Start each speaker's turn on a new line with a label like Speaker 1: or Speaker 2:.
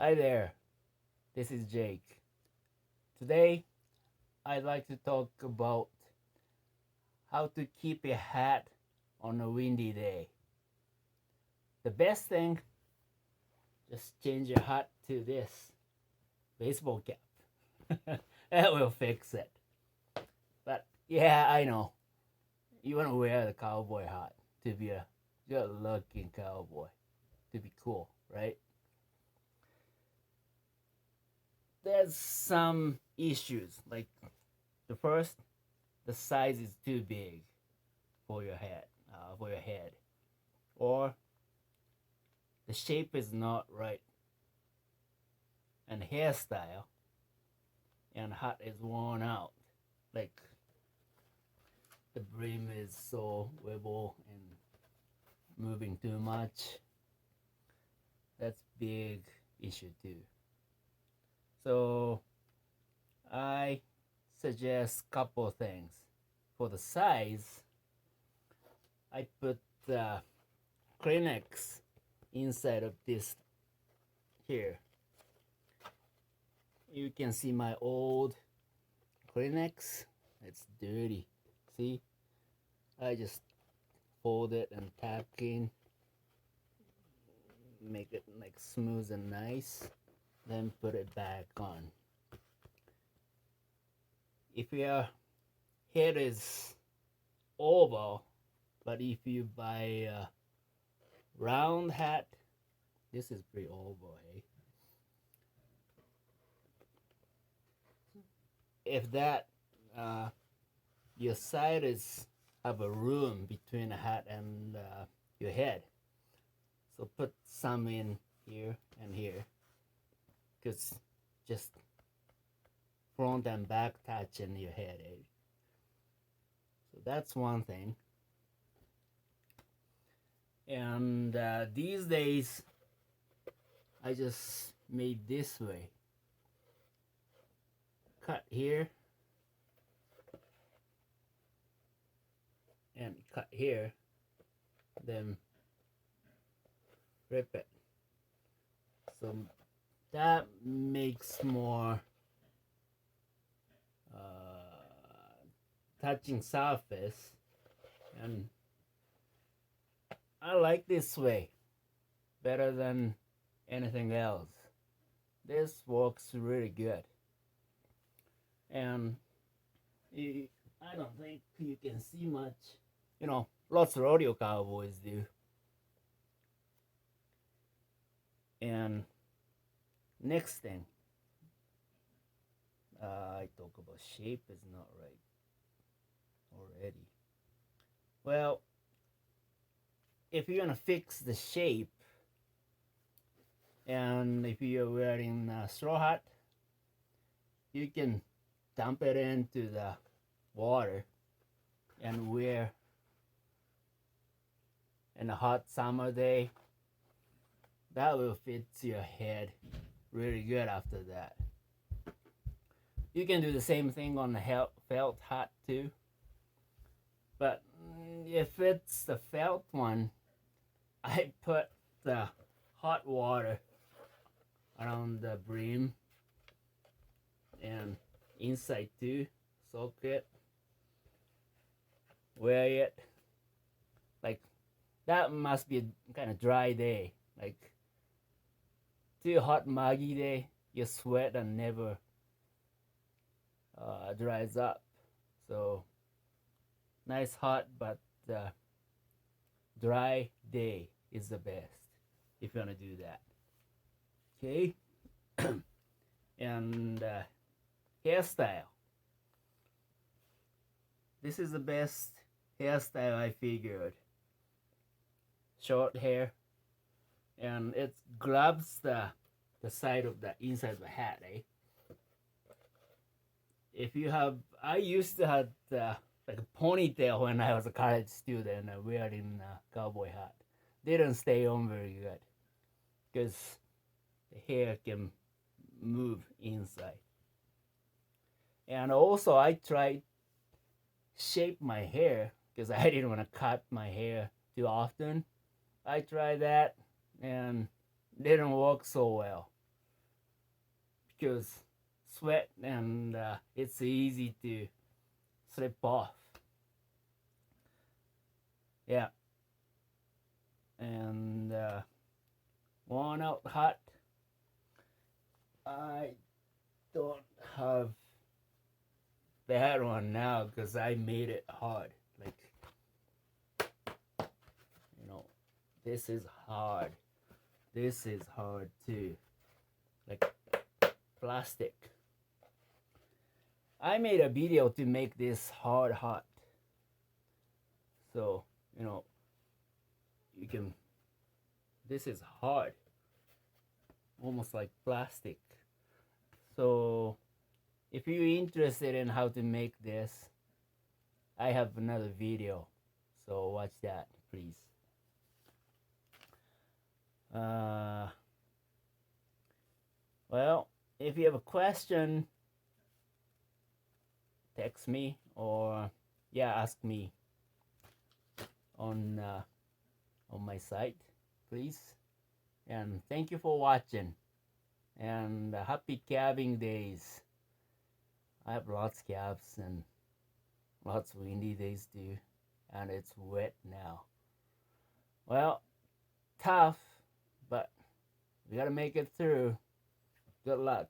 Speaker 1: Hi there, this is Jake. Today, I'd like to talk about how to keep a hat on a windy day. The best thing, just change your hat to this baseball cap. That will fix it. But yeah, I know. You want to wear the cowboy hat to be a good looking cowboy, to be cool, right? There's some issues. Like the first, the size is too big for your head, or the shape is not right, and hairstyle and hat is worn out. Like the brim is so wibble and moving too much. That's big issue too. So I suggest couple things. For the size, I put the Kleenex inside of this here. You can see my old Kleenex. It's dirty. See? I just fold it and tack in. Make it like smooth and nice. Then put it back on. If your head is oval, but if you buy a round hat, this is pretty oval, eh? If that your side is have a room between a hat and your head, so put some in here and here, because just front and back touching your head, eh? So that's one thing. And these days, I just made this way. Cut here and cut here, then rip it. So that makes more touching surface, and I like this way better than anything else. This works really good, and I don't think you can see much. Lots of rodeo cowboys do. And next thing, I talk about shape is not right already. Well, if you're gonna fix the shape, and if you're wearing a straw hat, you can dump it into the water and wear in a hot summer day. That will fit your head really good after that. You can do the same thing on the felt hat too. But if it's the felt one, I put the hot water around the brim and inside too. Soak it, wear it. Like that must be a kind of dry day. Like too hot, muggy day, you sweat and never dries up. So nice hot but dry day is the best if you want to do that. Okay. And hairstyle. This is the best hairstyle I figured. Short hair, and it grabs the side of the inside of the hat, eh? If you have, I used to have like a ponytail when I was a college student wearing a cowboy hat. Didn't stay on very good because the hair can move inside. And also I tried shape my hair because I didn't want to cut my hair too often. I tried that and didn't work so well. because sweat and it's easy to slip off. Yeah. And worn out hot. I don't have that one now because I made it hard. Like, you know, this is hard. This is hard too. Like plastic. I made a video to make this hard hot. So, you know, you can, this is hard. Almost like plastic. So, if you're interested in how to make this, I have another video. So watch that, please. Well, if you have a question, text me or ask me on my site, please. And thank you for watching. And happy calving days. I have lots of calves and lots of windy days too. And it's wet now. Well, tough, but we gotta make it through. Good luck.